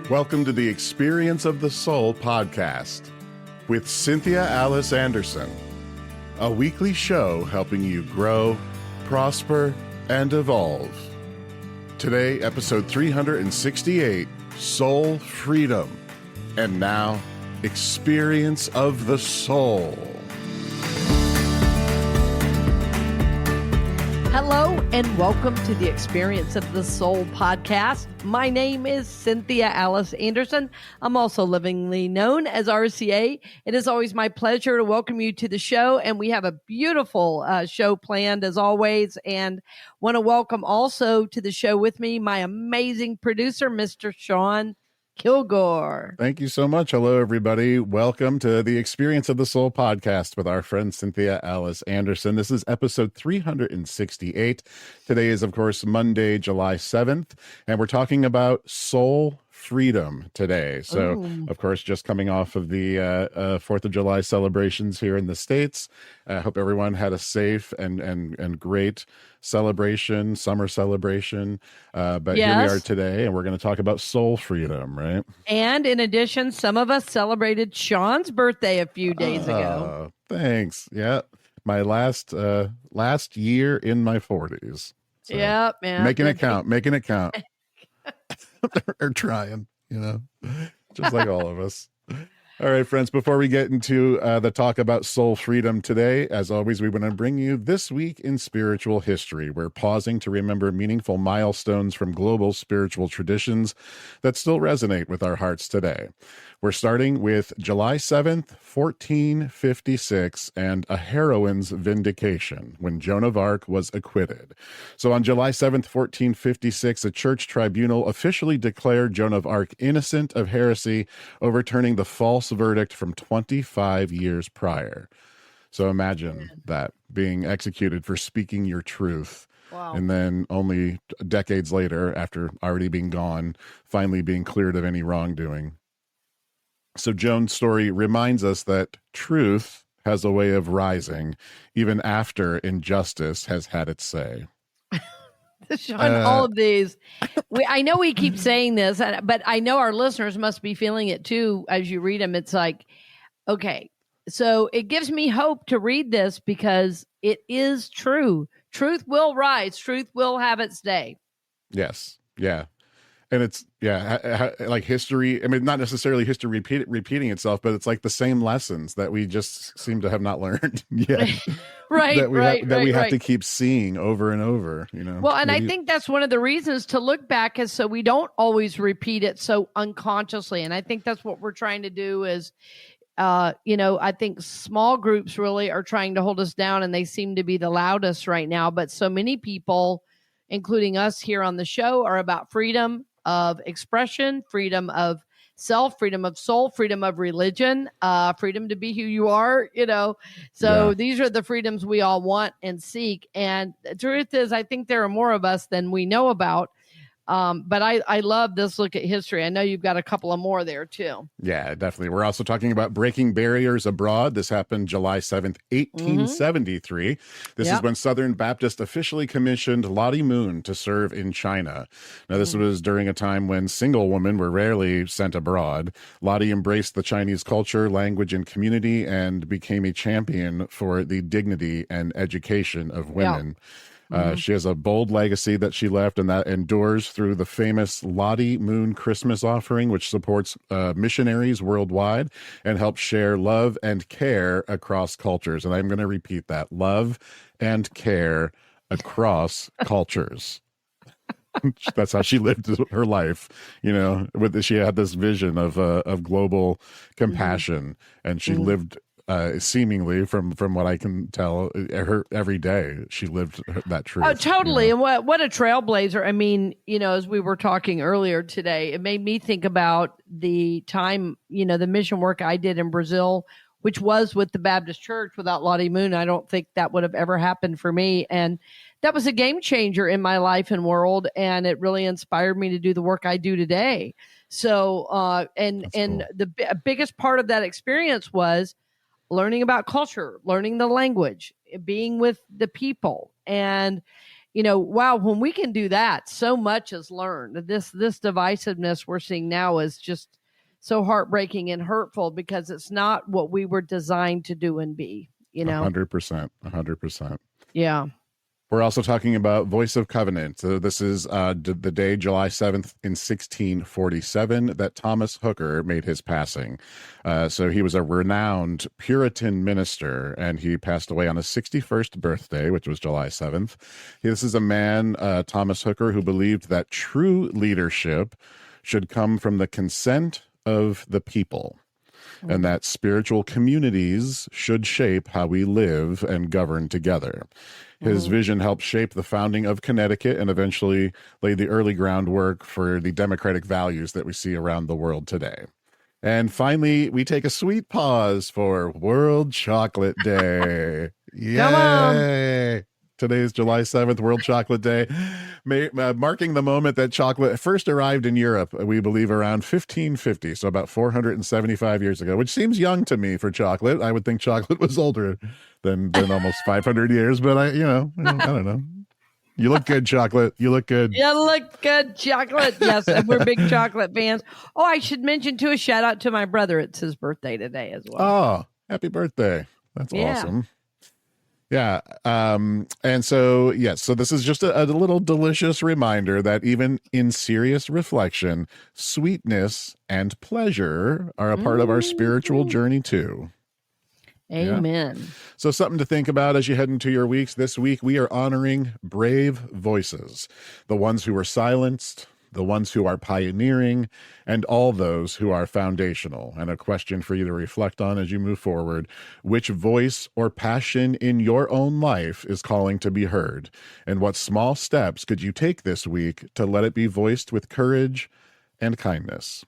Welcome to the Experience of the Soul podcast with Cynthia Alice Anderson, a weekly show helping you grow, prosper, and evolve. Today, episode 368, Soul Freedom, and now, Experience of the Soul. Hello and welcome to the Experience of the Soul podcast. My name is Cynthia Alice Anderson. I'm also livingly known as RCA. It is always my pleasure to welcome you to the show, and we have a beautiful show planned as always, and want to welcome also to the show with me my amazing producer, Mr. Sean Kilgore. Thank you so much. Hello, everybody. Welcome to the Experience of the Soul podcast with our friend Cynthia Alice Anderson. This is episode 368. Today is, of course, Monday, July 7th, and we're talking about soul freedom today. So, Of course, just coming off of the 4th of July celebrations here in the States. I hope everyone had a safe and great celebration, summer celebration. But Here we are today, and we're going to talk about soul freedom, right? And in addition, some of us celebrated Sean's birthday a few days ago. Thanks. Yeah. My last year in my 40s. So Yep, man. Making it count. Or trying, just like all of us. All right, friends, before we get into the talk about soul freedom today, as always, we want to bring you This Week in Spiritual History. We're pausing to remember meaningful milestones from global spiritual traditions that still resonate with our hearts today. We're starting with July 7th, 1456, and a heroine's vindication, when Joan of Arc was acquitted. So on July 7th, 1456, a church tribunal officially declared Joan of Arc innocent of heresy, overturning the false verdict from 25 years prior. So imagine that, being executed for speaking your truth. Wow. And then only decades later, after already being gone, finally being cleared of any wrongdoing. So Joan's story reminds us that truth has a way of rising even after injustice has had its say. Sean, all of these, I know we keep saying this, but I know our listeners must be feeling it too as you read them. It's like, okay, so it gives me hope to read this because it is true. Truth will rise. Truth will have its day. Yes. Yeah. And it's, like history. I mean, not necessarily history repeating itself, but it's like the same lessons that we just seem to have not learned yet. Right, that we have to keep seeing over and over, Well, and I think that's one of the reasons to look back is so we don't always repeat it so unconsciously. And I think that's what we're trying to do is, I think small groups really are trying to hold us down, and they seem to be the loudest right now. But so many people, including us here on the show, are about freedom of expression, freedom of self, freedom of soul, freedom of religion, freedom to be who you are, So These are the freedoms we all want and seek. And the truth is, I think there are more of us than we know about. But I love this look at history. I know you've got a couple of more there too. Yeah, definitely. We're also talking about breaking barriers abroad. This happened July 7th, 1873. This is when Southern Baptist officially commissioned Lottie Moon to serve in China. Now, this was during a time when single women were rarely sent abroad. Lottie embraced the Chinese culture, language, and community, and became a champion for the dignity and education of women. She has a bold legacy that she left, and that endures through the famous Lottie Moon Christmas offering, which supports missionaries worldwide and helps share love and care across cultures. And I'm going to repeat that: love and care across cultures. That's how she lived her life, she had this vision of global compassion, and she lived seemingly from what I can tell, every day she lived that truth. Oh, totally. And what a trailblazer. I mean, as we were talking earlier today, it made me think about the time, the mission work I did in Brazil, which was with the Baptist Church. Without Lottie Moon, I don't think that would have ever happened for me. And that was a game changer in my life and world. And it really inspired me to do the work I do today. So, cool. The biggest part of that experience was learning about culture, learning the language, being with the people. And, wow, when we can do that, so much is learned. This divisiveness we're seeing now is just so heartbreaking and hurtful because it's not what we were designed to do and be, 100%. 100%. Yeah. We're also talking about Voice of Covenant. So this is the day, July 7th in 1647, that Thomas Hooker made his passing. So he was a renowned Puritan minister, and he passed away on his 61st birthday, which was July 7th. This is a man, Thomas Hooker, who believed that true leadership should come from the consent of the people, and that spiritual communities should shape how we live and govern together. His vision helped shape the founding of Connecticut and eventually laid the early groundwork for the democratic values that we see around the world today. And finally, we take a sweet pause for World Chocolate Day. Yay! Today is July 7th, World Chocolate Day, marking the moment that chocolate first arrived in Europe, we believe around 1550, so about 475 years ago, which seems young to me for chocolate. I would think chocolate was older than almost 500 years, but I don't know. You look good, chocolate. You look good. You look good, chocolate. Yes, and we're big chocolate fans. Oh, I should mention, too, a shout out to my brother. It's his birthday today as well. Oh, happy birthday. That's awesome. Yeah. And so, yes, so this is just a little delicious reminder that even in serious reflection, sweetness and pleasure are a part of our spiritual journey too. Amen. Yeah. So something to think about as you head into your weeks. This week, we are honoring brave voices, the ones who were silenced, the ones who are pioneering, and all those who are foundational. And a question for you to reflect on as you move forward: which voice or passion in your own life is calling to be heard? And what small steps could you take this week to let it be voiced with courage and kindness?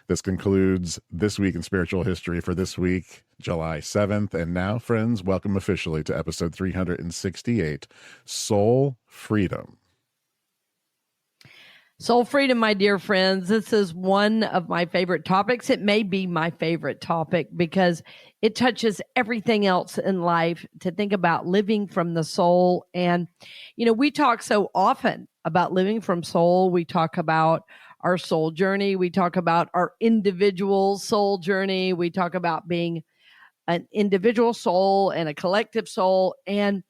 This concludes This Week in Spiritual History for this week, July 7th. And now, friends, welcome officially to episode 368, Soul Freedom. Soul freedom, my dear friends. This is one of my favorite topics. It may be my favorite topic because it touches everything else in life, to think about living from the soul. And, we talk so often about living from soul. We talk about our soul journey. We talk about our individual soul journey. We talk about being an individual soul and a collective soul. And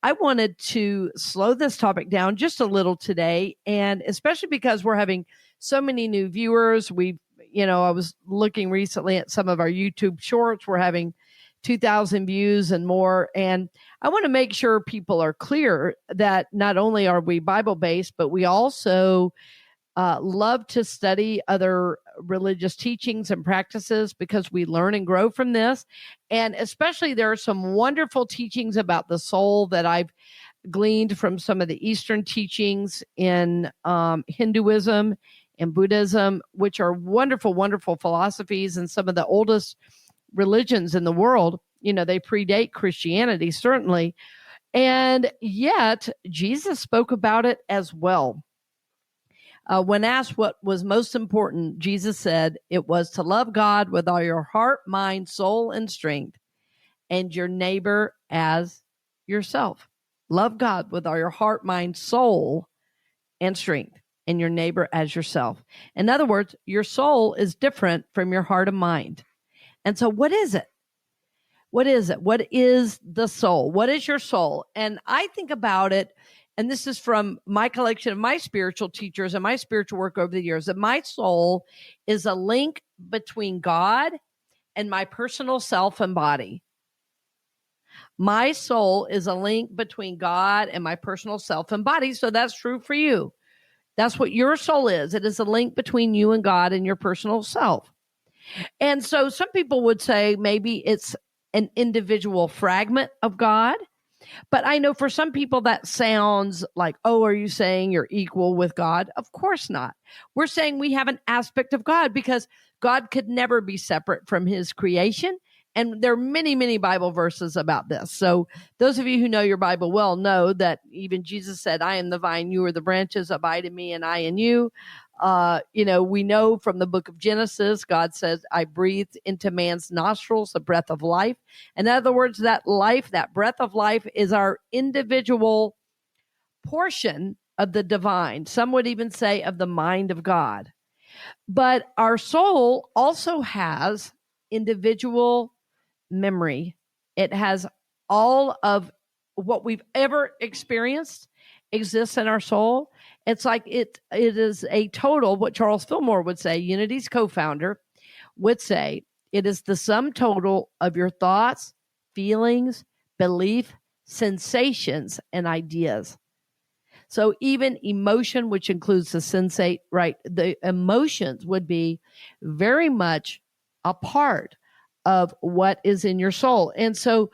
I wanted to slow this topic down just a little today, and especially because we're having so many new viewers. I was looking recently at some of our YouTube shorts. We're having 2,000 views and more. And I want to make sure people are clear that not only are we Bible-based, but we also love to study other religious teachings and practices because we learn and grow from this. And especially there are some wonderful teachings about the soul that I've gleaned from some of the Eastern teachings in Hinduism and Buddhism, which are wonderful, wonderful philosophies, and some of the oldest religions in the world. They predate Christianity, certainly. And yet Jesus spoke about it as well. When asked what was most important, Jesus said it was to love God with all your heart, mind, soul, and strength, and your neighbor as yourself. Love God with all your heart, mind, soul, and strength, and your neighbor as yourself. In other words, your soul is different from your heart and mind. And so what is it? What is it? What is the soul? What is your soul? And I think about it, and this is from my collection of my spiritual teachers and my spiritual work over the years, that my soul is a link between God and my personal self and body. My soul is a link between God and my personal self and body. So that's true for you. That's what your soul is. It is a link between you and God and your personal self. And so some people would say maybe it's an individual fragment of God. But I know for some people that sounds like, oh, are you saying you're equal with God? Of course not. We're saying we have an aspect of God because God could never be separate from his creation. And there are many, many Bible verses about this. So those of you who know your Bible well know that even Jesus said, I am the vine, you are the branches, abide in me and I in you. We know from the book of Genesis, God says, I breathed into man's nostrils the breath of life. In other words, that life, that breath of life is our individual portion of the divine. Some would even say of the mind of God. But our soul also has individual memory. It has all of what we've ever experienced exists in our soul. It's like it is a total, what Charles Fillmore would say, Unity's co-founder would say, it is the sum total of your thoughts, feelings, belief, sensations, and ideas. So even emotion, which includes the sensate, right? The emotions would be very much a part of what is in your soul. And so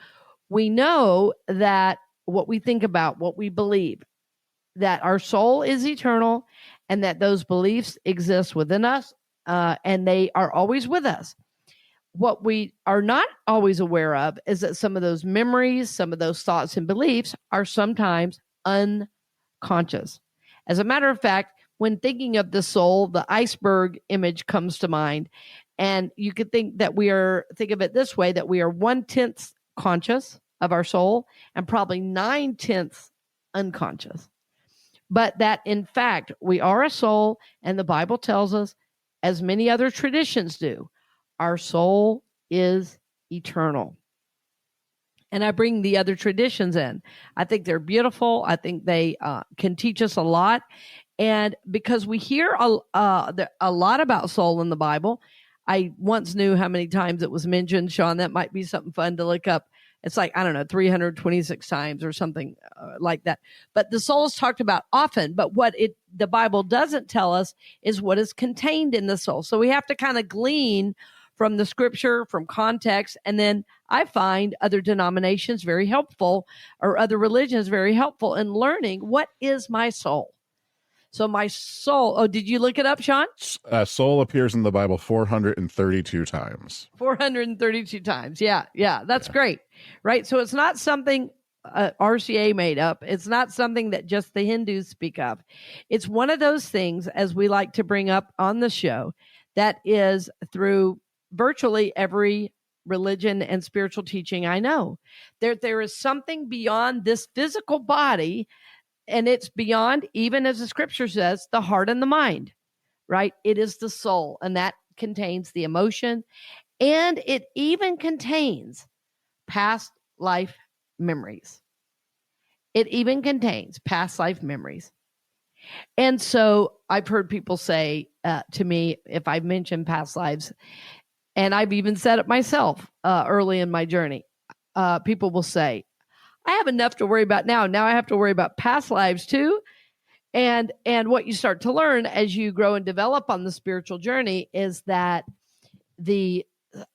we know that what we think about, what we believe, that our soul is eternal and that those beliefs exist within us and they are always with us. What we are not always aware of is that some of those memories, some of those thoughts and beliefs are sometimes unconscious. As a matter of fact, when thinking of the soul, the iceberg image comes to mind. And you could think of it this way, that we are 1/10 conscious of our soul and probably 9/10 unconscious. But that in fact, we are a soul, and the Bible tells us, as many other traditions do, our soul is eternal. And I bring the other traditions in. I think they're beautiful. I think they can teach us a lot. And because we hear a lot about soul in the Bible, I once knew how many times it was mentioned. Sean, that might be something fun to look up. It's like, 326 times or something like that. But the soul is talked about often. But what the Bible doesn't tell us is what is contained in the soul. So we have to kind of glean from the scripture, from context. And then I find other denominations very helpful, or other religions very helpful in learning what is my soul. So my soul, did you look it up, Sean? Soul appears in the Bible 432 times. 432 times. Yeah. That's great. Right. So it's not something RCA made up. It's not something that just the Hindus speak of. It's one of those things, as we like to bring up on the show, that is through virtually every religion and spiritual teaching I know. There is something beyond this physical body. And it's beyond, even as the scripture says, the heart and the mind, right? It is the soul, and that contains the emotion, and it even contains past life memories. It even contains past life memories. And so I've heard people say to me, if I mention past lives, and I've even said it myself early in my journey, people will say, I have enough to worry about now. Now I have to worry about past lives too. And what you start to learn as you grow and develop on the spiritual journey is that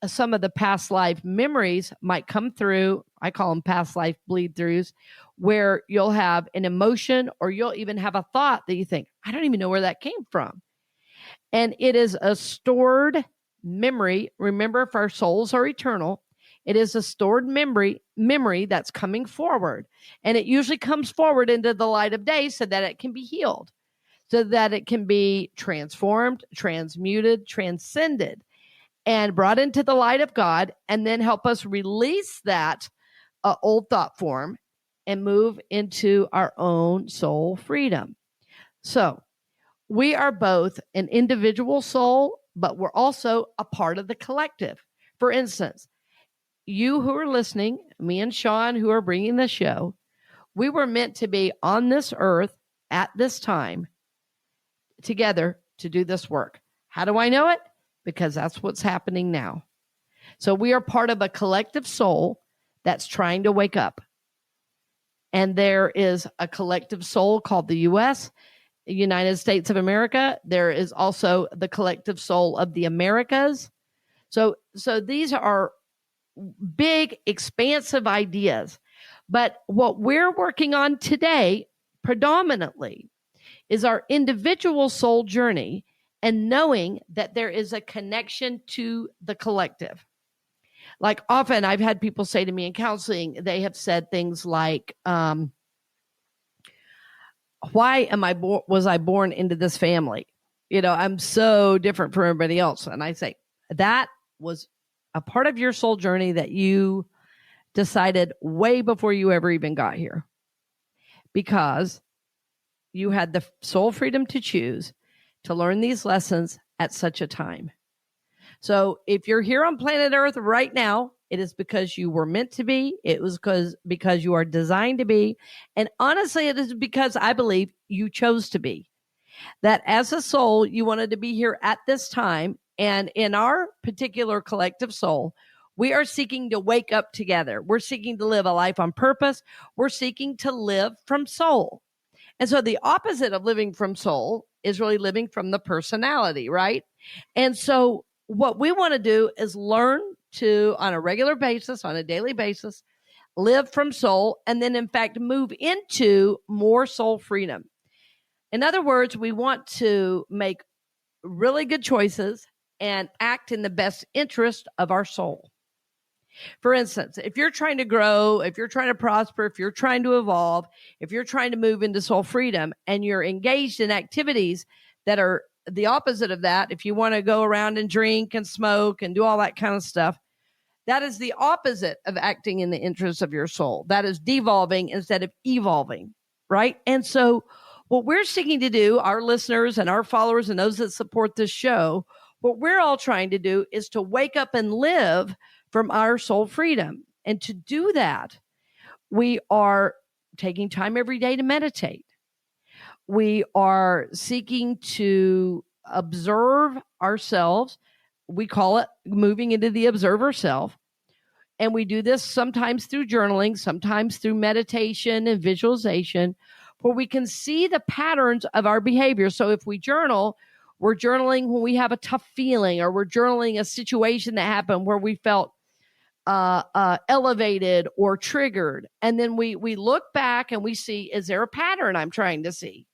some of the past life memories might come through. I call them past life bleed throughs, where you'll have an emotion, or you'll even have a thought that you think, I don't even know where that came from. And it is a stored memory. Remember, if our souls are eternal, it is a stored memory that's coming forward. And it usually comes forward into the light of day so that it can be healed, so that it can be transformed, transmuted, transcended, and brought into the light of God, and then help us release that old thought form and move into our own soul freedom. So we are both an individual soul, but we're also a part of the collective. For instance, you who are listening, me and Sean who are bringing the show, we were meant to be on this earth at this time together to do this work. How do I know it? Because that's what's happening now. So we are part of a collective soul that's trying to wake up. And there is a collective soul called the U.S., the United States of America. There is also the collective soul of the Americas. So these are big, expansive ideas. But what we're working on today predominantly is our individual soul journey, and knowing that there is a connection to the collective. Like often I've had people say to me in counseling, they have said things like, why was I born into this family? I'm so different from everybody else. And I say, that was a part of your soul journey that you decided way before you ever even got here. Because you had the soul freedom to choose to learn these lessons at such a time. So if you're here on planet Earth right now, it is because you were meant to be. It was because you are designed to be. And honestly, it is because I believe you chose to be. That as a soul, you wanted to be here at this time. And in our particular collective soul, we are seeking to wake up together. We're seeking to live a life on purpose. We're seeking to live from soul. And so the opposite of living from soul is really living from the personality, right? And so what we want to do is learn to, on a regular basis, on a daily basis, live from soul, and then in fact move into more soul freedom. In other words, we want to make really good choices and act in the best interest of our soul. For instance, if you're trying to grow, if you're trying to prosper, if you're trying to evolve, if you're trying to move into soul freedom and you're engaged in activities that are the opposite of that, if you want to go around and drink and smoke and do all that kind of stuff, that is the opposite of acting in the interest of your soul. That is devolving instead of evolving, right? And so what we're seeking to do, our listeners and our followers and those that support this show, what we're all trying to do is to wake up and live from our soul freedom. And to do that, we are taking time every day to meditate. We are seeking to observe ourselves. We call it moving into the observer self. And we do this sometimes through journaling, sometimes through meditation and visualization, where we can see the patterns of our behavior. So if we journal, we're journaling when we have a tough feeling, or we're journaling a situation that happened where we felt elevated or triggered. And then we look back and we see, is there a pattern I'm trying to see?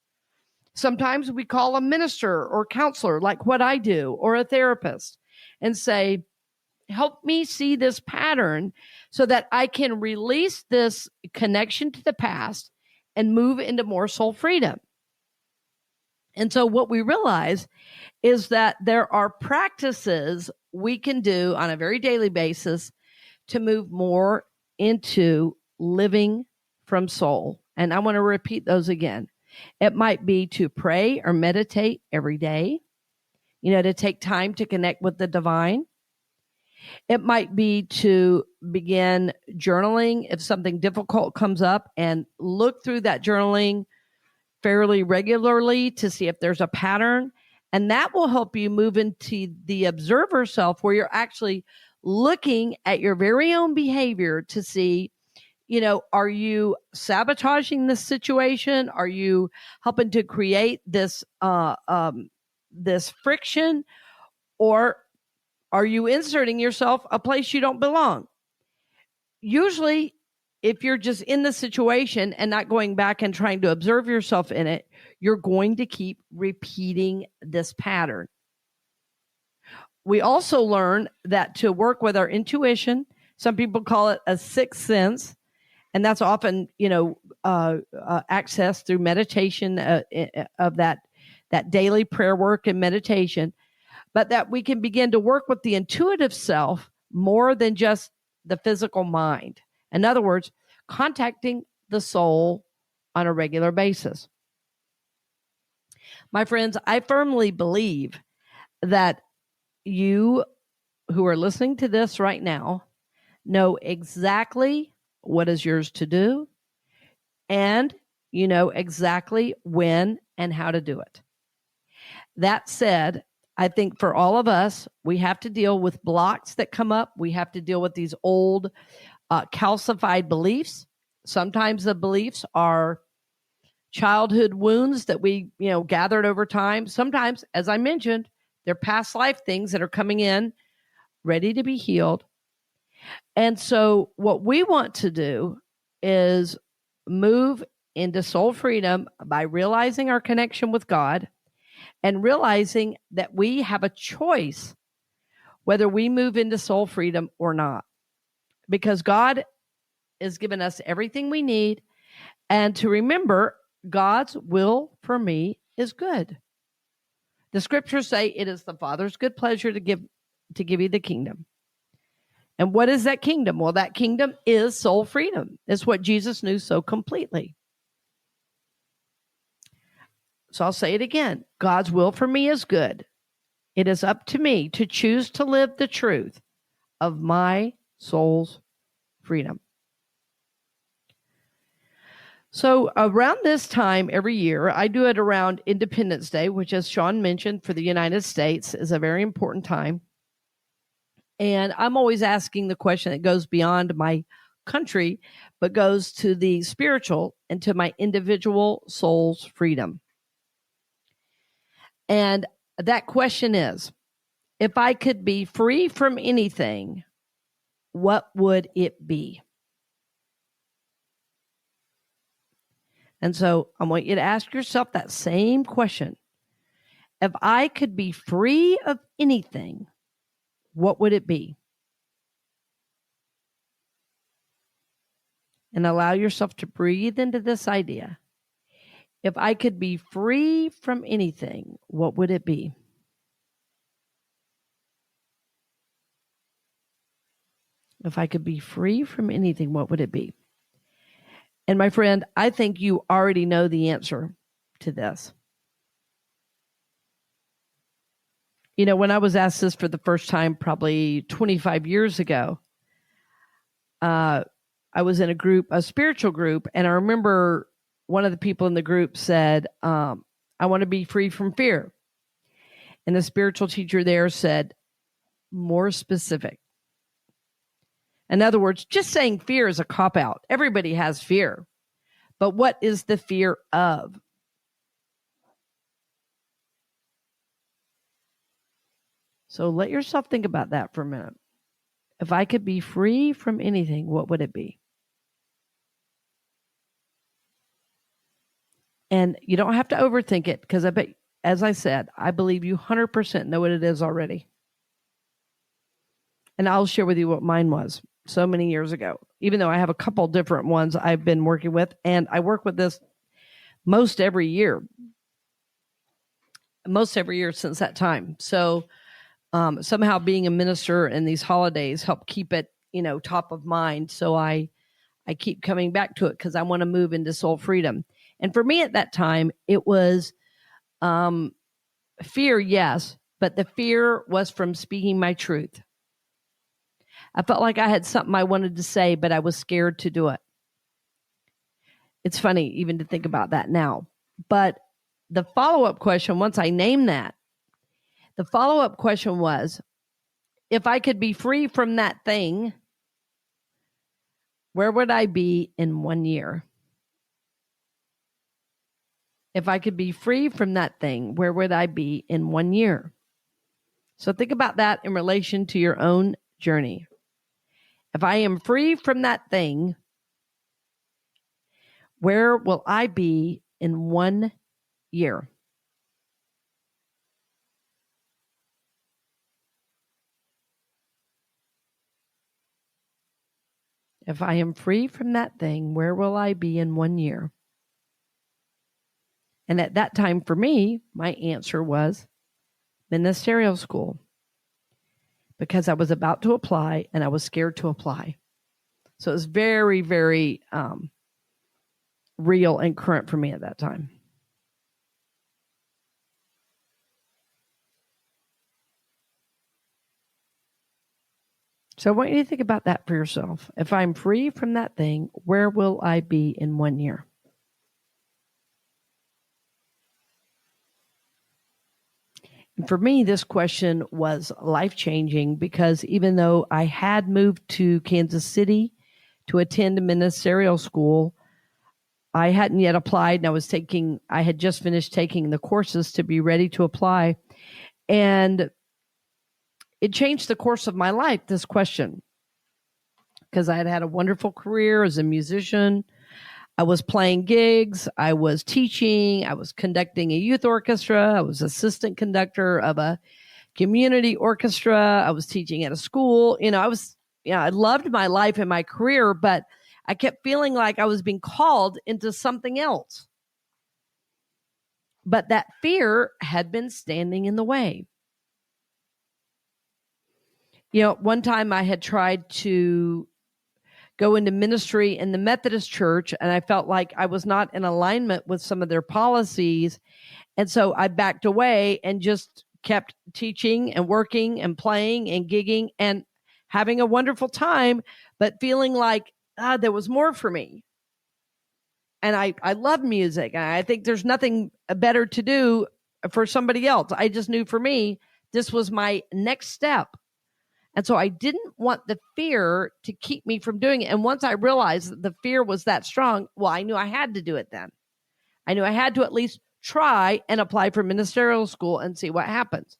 Sometimes we call a minister or counselor, like what I do, or a therapist, and say, help me see this pattern so that I can release this connection to the past and move into more soul freedom. And so what we realize is that there are practices we can do on a very daily basis to move more into living from soul. And I want to repeat those again. It might be to pray or meditate every day, to take time to connect with the divine. It might be to begin journaling if something difficult comes up, and look through that journaling fairly regularly to see if there's a pattern. And that will help you move into the observer self, where you're actually looking at your very own behavior to see, are you sabotaging this situation? Are you helping to create this friction? Or are you inserting yourself a place you don't belong? Usually, if you're just in the situation and not going back and trying to observe yourself in it, you're going to keep repeating this pattern. We also learn that to work with our intuition, some people call it a sixth sense, and that's often, accessed through meditation of that daily prayer work and meditation, but that we can begin to work with the intuitive self more than just the physical mind. In other words, contacting the soul on a regular basis. My friends, I firmly believe that you who are listening to this right now know exactly what is yours to do, and you know exactly when and how to do it. That said, I think for all of us, we have to deal with blocks that come up. We have to deal with these old calcified beliefs. Sometimes the beliefs are childhood wounds that we, gathered over time. Sometimes, as I mentioned, they're past life things that are coming in, ready to be healed. And so what we want to do is move into soul freedom by realizing our connection with God and realizing that we have a choice whether we move into soul freedom or not, because God has given us everything we need. And to remember, God's will for me is good. The scriptures say it is the Father's good pleasure to give you the kingdom. And what is that kingdom? Well, that kingdom is soul freedom. It's what Jesus knew so completely. So I'll say it again. God's will for me is good. It is up to me to choose to live the truth of my soul's freedom. So around this time every year, I do it around Independence Day, which, as Sean mentioned, for the United States is a very important time. And I'm always asking the question that goes beyond my country, but goes to the spiritual and to my individual soul's freedom. And that question is, if I could be free from anything, what would it be? And so I want you to ask yourself that same question. If I could be free of anything, what would it be? And allow yourself to breathe into this idea. If I could be free from anything, what would it be? If I could be free from anything, what would it be? And my friend, I think you already know the answer to this. You know, when I was asked this for the first time, probably 25 years ago, I was in a spiritual group, and I remember one of the people in the group said, I want to be free from fear. And the spiritual teacher there said, more specific. In other words, just saying fear is a cop-out. Everybody has fear. But what is the fear of? So let yourself think about that for a minute. If I could be free from anything, what would it be? And you don't have to overthink it, because I bet, as I said, I believe you 100% know what it is already. And I'll share with you what mine was so many years ago, even though I have a couple different ones I've been working with, and I work with this most every year since that time. So somehow being a minister and these holidays help keep it, top of mind. So I keep coming back to it because I want to move into soul freedom. And for me at that time, it was fear, yes, but the fear was from speaking my truth. I felt like I had something I wanted to say, but I was scared to do it. It's funny even to think about that now. But the follow-up question, once I named that, the follow-up question was, if I could be free from that thing, where would I be in 1 year? If I could be free from that thing, where would I be in 1 year? So think about that in relation to your own journey. If I am free from that thing, where will I be in 1 year? If I am free from that thing, where will I be in 1 year? And at that time for me, my answer was ministerial school, because I was about to apply and I was scared to apply. So it was very, very real and current for me at that time. So I want you to think about that for yourself. If I'm free from that thing, where will I be in 1 year? And for me, this question was life-changing, because even though I had moved to Kansas City to attend a ministerial school, I hadn't yet applied, and I had just finished taking the courses to be ready to apply. And it changed the course of my life, this question, because I had had a wonderful career as a musician. I was playing gigs, I was teaching, I was conducting a youth orchestra, I was assistant conductor of a community orchestra, I was teaching at a school. I loved my life and my career, but I kept feeling like I was being called into something else. But that fear had been standing in the way. One time I had tried to go into ministry in the Methodist Church, and I felt like I was not in alignment with some of their policies. And so I backed away and just kept teaching and working and playing and gigging and having a wonderful time, but feeling like there was more for me. And I love music. And I think there's nothing better to do for somebody else. I just knew for me, this was my next step. And so I didn't want the fear to keep me from doing it. And once I realized that the fear was that strong, well, I knew I had to do it then. I knew I had to at least try and apply for ministerial school and see what happens.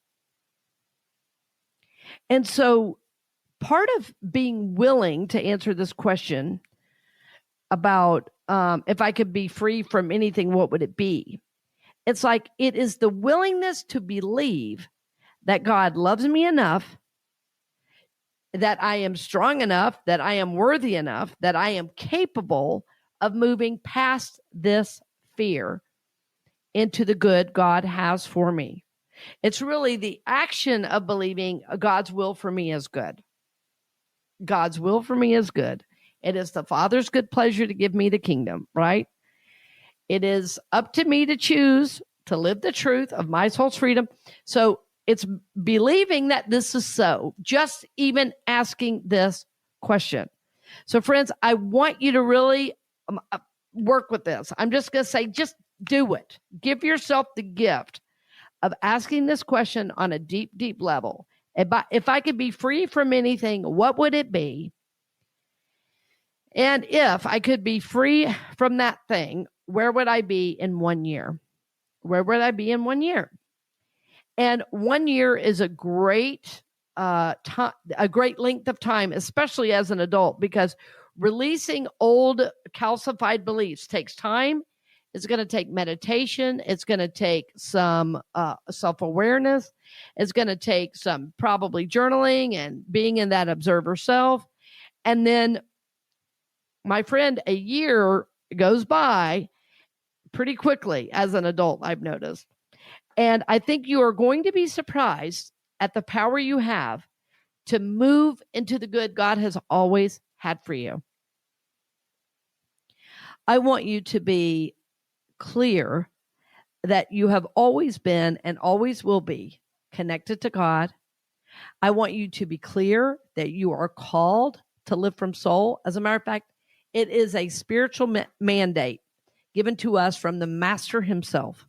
And so part of being willing to answer this question about if I could be free from anything, what would it be? It's like it is the willingness to believe that God loves me enough, that I am strong enough, that I am worthy enough, that I am capable of moving past this fear into the good God has for me. It's really the action of believing God's will for me is good. God's will for me is good. It is the Father's good pleasure to give me the kingdom, right? It is up to me to choose to live the truth of my soul's freedom. So it's believing that this is so, just even asking this question. So friends, I want you to really work with this. I'm just going to say, just do it. Give yourself the gift of asking this question on a deep, deep level. If I could be free from anything, what would it be? And if I could be free from that thing, where would I be in 1 year? Where would I be in 1 year? And 1 year is a great time, a great length of time, especially as an adult, because releasing old calcified beliefs takes time. It's going to take meditation. It's going to take some self-awareness. It's going to take some probably journaling and being in that observer self. And then, my friend, a year goes by pretty quickly as an adult, I've noticed. And I think you are going to be surprised at the power you have to move into the good God has always had for you. I want you to be clear that you have always been and always will be connected to God. I want you to be clear that you are called to live from soul. As a matter of fact, it is a spiritual mandate given to us from the Master himself,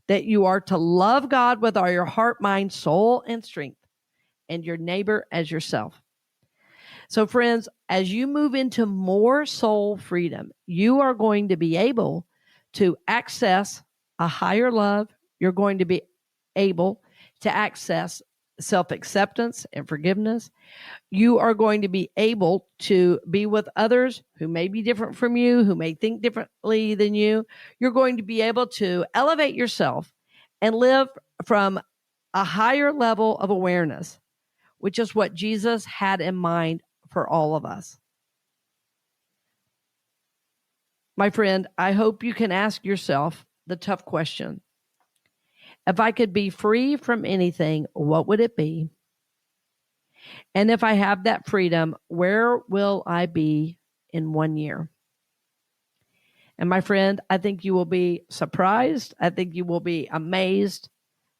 that you are to love God with all your heart, mind, soul, and strength, and your neighbor as yourself. So friends, as you move into more soul freedom, you are going to be able to access a higher love. You're going to be able to access self-acceptance and forgiveness. You are going to be able to be with others who may be different from you, who may think differently than you. You're going to be able to elevate yourself and live from a higher level of awareness, which is what Jesus had in mind for all of us. My friend, I hope you can ask yourself the tough question. If I could be free from anything, what would it be? And if I have that freedom, where will I be in 1 year? And my friend, I think you will be surprised. I think you will be amazed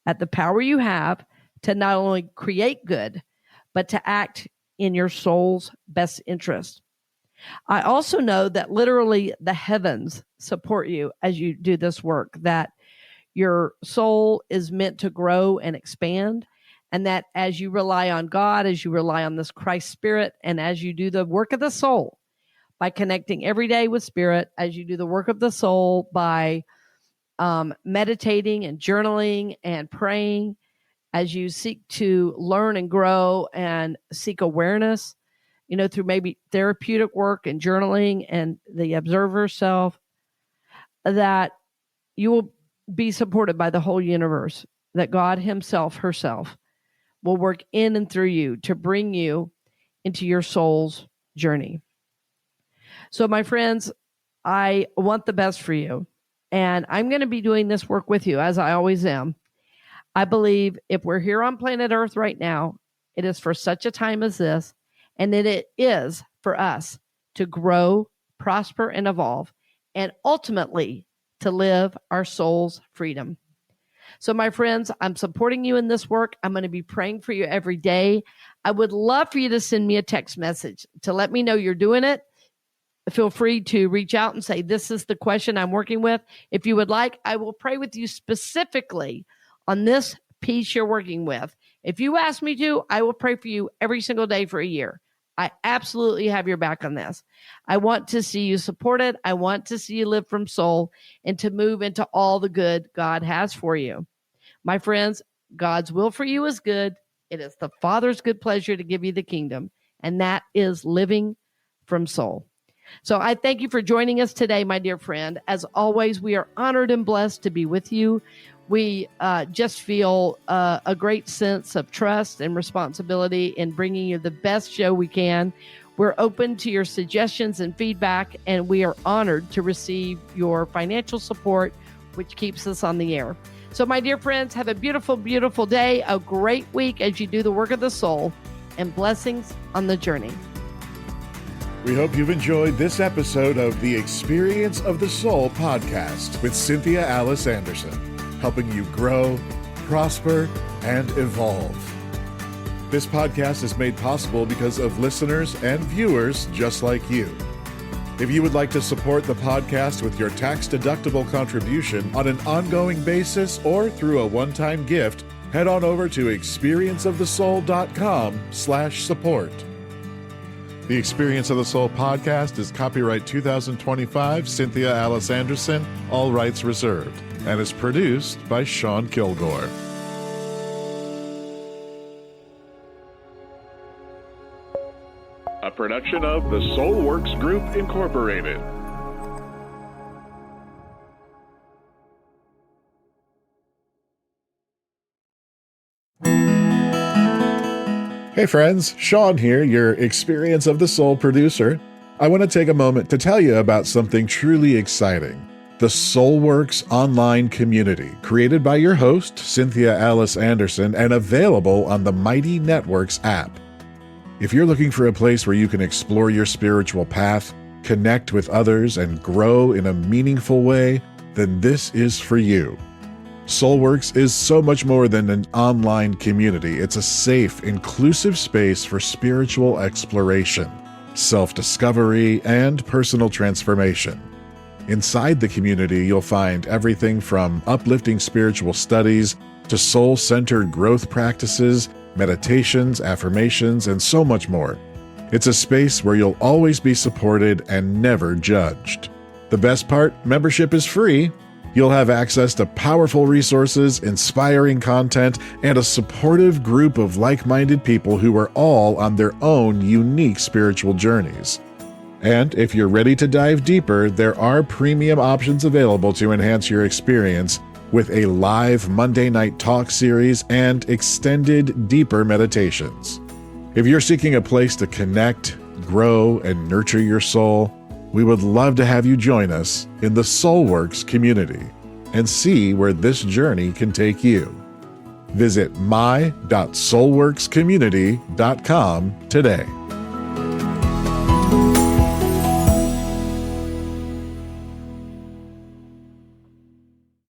at the power you have to not only create good, but to act in your soul's best interest. I also know that literally the heavens support you as you do this work, that your soul is meant to grow and expand, and that as you rely on God, as you rely on this Christ Spirit, and as you do the work of the soul by connecting every day with Spirit, as you do the work of the soul by meditating and journaling and praying, as you seek to learn and grow and seek awareness, through maybe therapeutic work and journaling and the observer self, that you will be supported by the whole universe, that God himself, herself, will work in and through you to bring you into your soul's journey. So my friends, I want the best for you, and I'm going to be doing this work with you, as I always am. I believe if we're here on planet Earth right now, it is for such a time as this, and that it is for us to grow, prosper, and evolve, and ultimately to live our soul's freedom. So, my friends, I'm supporting you in this work. I'm going to be praying for you every day. I would love for you to send me a text message to let me know you're doing it. Feel free to reach out and say, this is the question I'm working with. If you would like, I will pray with you specifically on this piece you're working with. If you ask me to, I will pray for you every single day for a year. I absolutely have your back on this. I want to see you supported. I want to see you live from soul and to move into all the good God has for you. My friends, God's will for you is good. It is the Father's good pleasure to give you the kingdom, and that is living from soul. So I thank you for joining us today, my dear friend. As always, we are honored and blessed to be with you. We just feel a great sense of trust and responsibility in bringing you the best show we can. We're open to your suggestions and feedback, and we are honored to receive your financial support, which keeps us on the air. So, my dear friends, have a beautiful, beautiful day, a great week as you do the work of the soul, and blessings on the journey. We hope you've enjoyed this episode of the Experience of the Soul podcast with Cynthia Alice Anderson, helping you grow, prosper, and evolve. This podcast is made possible because of listeners and viewers just like you. If you would like to support the podcast with your tax-deductible contribution on an ongoing basis or through a one-time gift, head on over to experienceofthesoul.com/support. The Experience of the Soul podcast is copyright 2025 Cynthia Alice Anderson, all rights reserved, and is produced by Sean Kilgore. A production of the Soulworks Group, Incorporated. Hey friends, Sean here, your Experience of the Soul producer. I want to take a moment to tell you about something truly exciting. The Soulworks online community, created by your host, Cynthia Alice Anderson, and available on the Mighty Networks app. If you're looking for a place where you can explore your spiritual path, connect with others, and grow in a meaningful way, then this is for you. Soulworks is so much more than an online community. It's a safe, inclusive space for spiritual exploration, self-discovery, and personal transformation. Inside the community, you'll find everything from uplifting spiritual studies to soul-centered growth practices, meditations, affirmations, and so much more. It's a space where you'll always be supported and never judged. The best part, membership is free. You'll have access to powerful resources, inspiring content, and a supportive group of like-minded people who are all on their own unique spiritual journeys. And if you're ready to dive deeper, there are premium options available to enhance your experience with a live Monday night talk series and extended, deeper meditations. If you're seeking a place to connect, grow, and nurture your soul, we would love to have you join us in the Soulworks community and see where this journey can take you. Visit my.soulworkscommunity.com today.